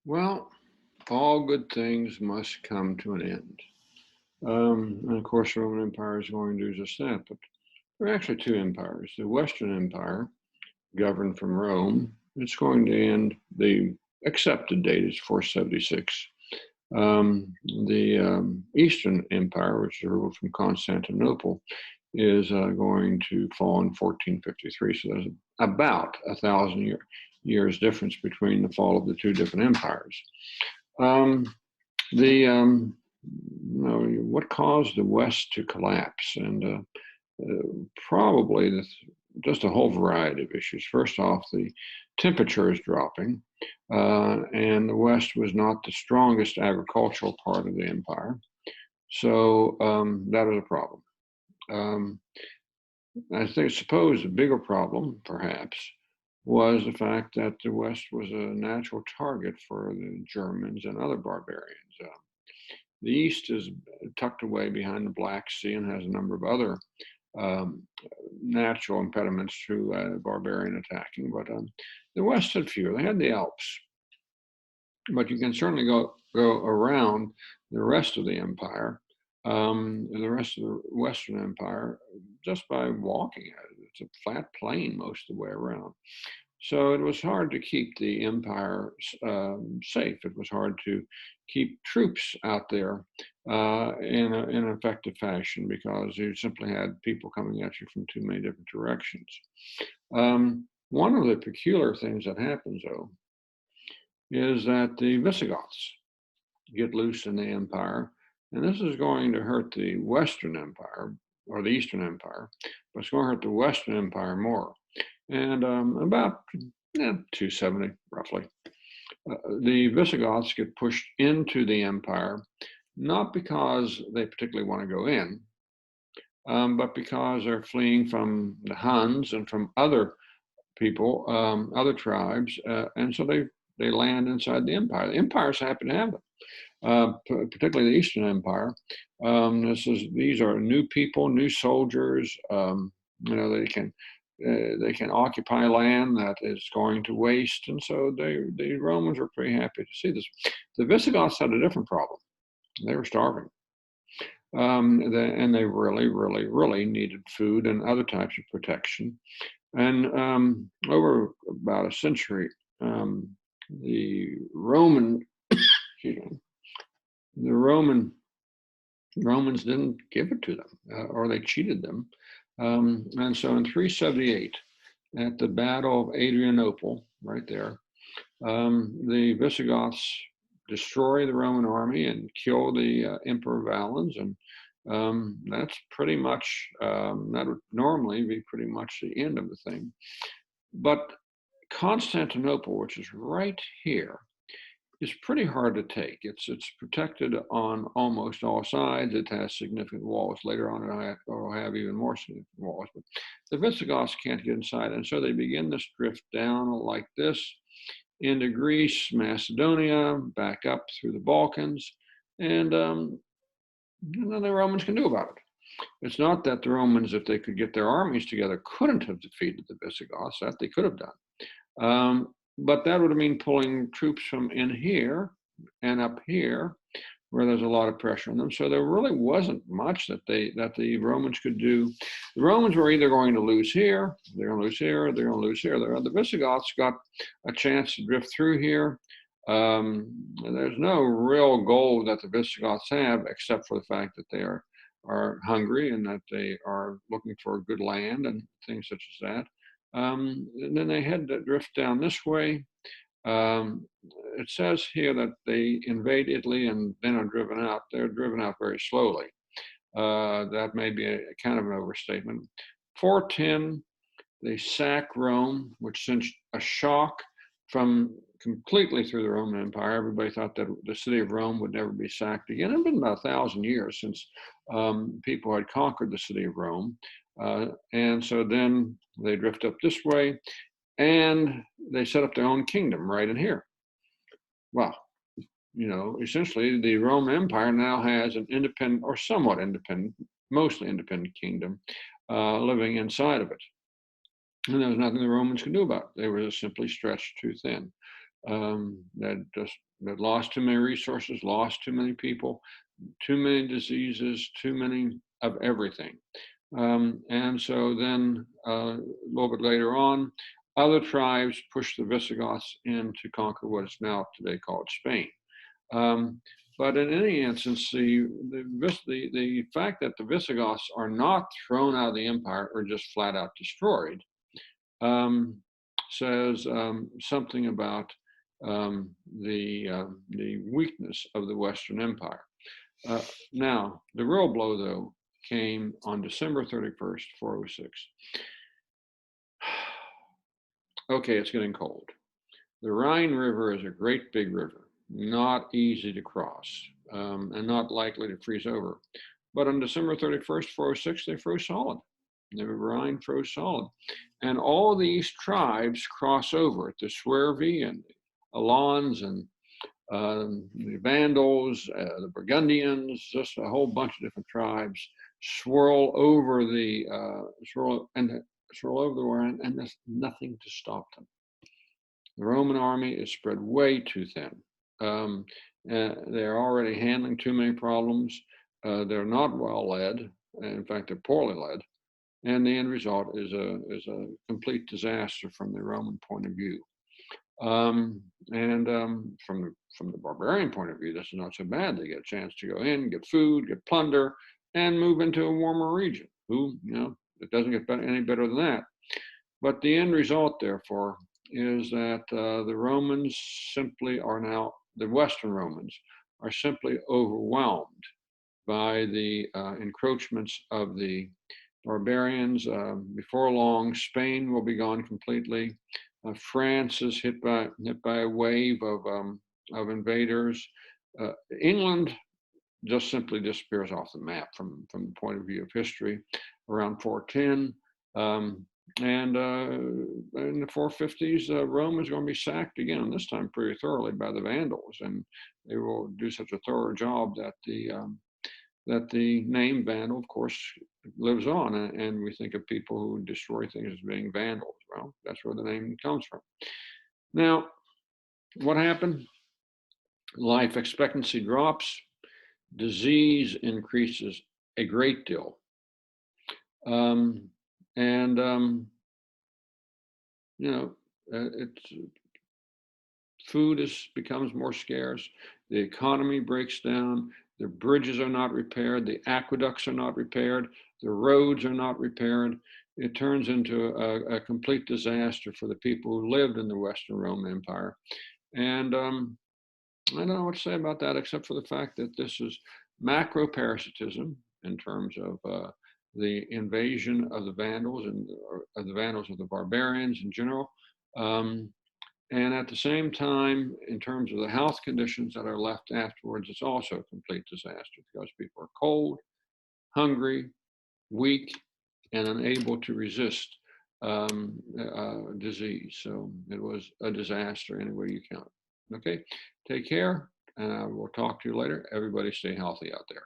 Well, all good things must come to an end. And of course, the Roman Empire is going to do just that. But there are actually two empires. The Western Empire, governed from Rome, it's going to end. The accepted date is 476. The Eastern Empire, which is ruled from Constantinople, is going to fall in 1453. So there's about 1,000 years difference between the fall of the two different empires. Um, the what caused the West to collapse, and probably just a whole variety of issues. First off, the temperature is dropping, and the West was not the strongest agricultural part of the empire, so that was a problem. Um, suppose the bigger problem, perhaps, was the fact that the West was a natural target for the Germans and other barbarians. The East is tucked away behind the Black Sea and has a number of other um, natural impediments to barbarian attacking, but the West had fewer. They had the Alps, but you can certainly go around the rest of the empire, the rest of the Western Empire, just by walking it. It's a flat plain most of the way around. So it was hard to keep the empire safe. It was hard to keep troops out there in an effective fashion because you simply had people coming at you from too many different directions. One of the peculiar things that happens, though, is that the Visigoths get loose in the empire, and this is going to hurt the Western Empire or the Eastern Empire, but it's going to hurt the Western Empire more. And about 270, roughly, the Visigoths get pushed into the empire, not because they particularly want to go in, but because they're fleeing from the Huns and from other people, other tribes, and so they land inside the empire. The empire's happy to have them. Particularly the Eastern Empire. These are new people, new soldiers. They can occupy land that is going to waste, and so the Romans were pretty happy to see this. The Visigoths had a different problem. They were starving, and they really, really, really needed food and other types of protection. And over about a century, the Roman, excuse me, the Romans didn't give it to them, or they cheated them. And so in 378, at the Battle of Adrianople, right there, the Visigoths destroy the Roman army and kill the Emperor Valens, and that's pretty much, that would normally be pretty much the end of the thing. But Constantinople, which is right here, is pretty hard to take. It's protected on almost all sides. It has significant walls. Later on, it'll have even more significant walls. But the Visigoths can't get inside, and so they begin this drift down like this into Greece, Macedonia, back up through the Balkans, and nothing the Romans can do about it. It's not that the Romans, if they could get their armies together, couldn't have defeated the Visigoths. That they could have done. But that would have mean pulling troops from in here and up here, where there's a lot of pressure on them. So there really wasn't much that the Romans could do. The Romans were either going to lose here, they're going to lose here, they're going to lose here. The Visigoths got a chance to drift through here. There's no real goal that the Visigoths have, except for the fact that they are hungry and that they are looking for good land and things such as that. And then they had to drift down this way. It says here that they invade Italy and then are driven out. They're driven out very slowly. That may be a kind of an overstatement. 410, they sack Rome, which sent a shock from completely through the Roman Empire. Everybody thought that the city of Rome would never be sacked again. It had been about 1,000 years since people had conquered the city of Rome. And so then they drift up this way, and they set up their own kingdom right in here. Well, essentially the Roman Empire now has an independent, or somewhat independent, mostly independent kingdom living inside of it. And there was nothing the Romans could do about it. They were just simply stretched too thin. that lost too many resources, lost too many people, too many diseases, too many of everything. And so then a little bit later on, other tribes pushed the Visigoths in to conquer what is now today called Spain. Um, but in any instance, the fact that the Visigoths are not thrown out of the empire or just flat out destroyed um, says something about the weakness of the Western Empire. Now, the real blow, though, came on December 31st, 406. Okay, it's getting cold. The Rhine River is a great big river, not easy to cross, and not likely to freeze over. But on December 31st, 406, they froze solid. The Rhine froze solid. And all these tribes cross over it, the Suevi and the Alans and the Vandals, the Burgundians, just a whole bunch of different tribes swirl over the swirl over the Rhine, and there's nothing to stop them. The Roman army is spread way too thin. They're already handling too many problems. They're not well led. In fact, they're poorly led. And the end result is a complete disaster from the Roman point of view. From the barbarian point of view, this is not so bad. They get a chance to go in, get food, get plunder, and move into a warmer region. It doesn't get any better than that. But the end result, therefore, is that the Romans simply are now, the Western Romans are simply overwhelmed by the encroachments of the barbarians. Before long, Spain will be gone completely. France is hit by a wave of invaders. England just simply disappears off the map from the point of view of history around 410. And in the 450s, Rome is going to be sacked again, this time pretty thoroughly by the Vandals, and they will do such a thorough job that the name Vandal, of course, lives on, and we think of people who destroy things as being Vandals. Well, that's where the name comes from. Now, what happened? Life expectancy drops, disease increases a great deal. Food becomes more scarce. The economy breaks down. The bridges are not repaired. The aqueducts are not repaired. The roads are not repaired. It turns into a complete disaster for the people who lived in the Western Roman Empire. And I don't know what to say about that, except for the fact that this is macroparasitism in terms of the invasion of the Vandals and of the barbarians in general. And at the same time, in terms of the health conditions that are left afterwards, it's also a complete disaster because people are cold, hungry, weak, and unable to resist disease. So it was a disaster any way you count it. Okay, take care, and I will talk to you later. Everybody stay healthy out there.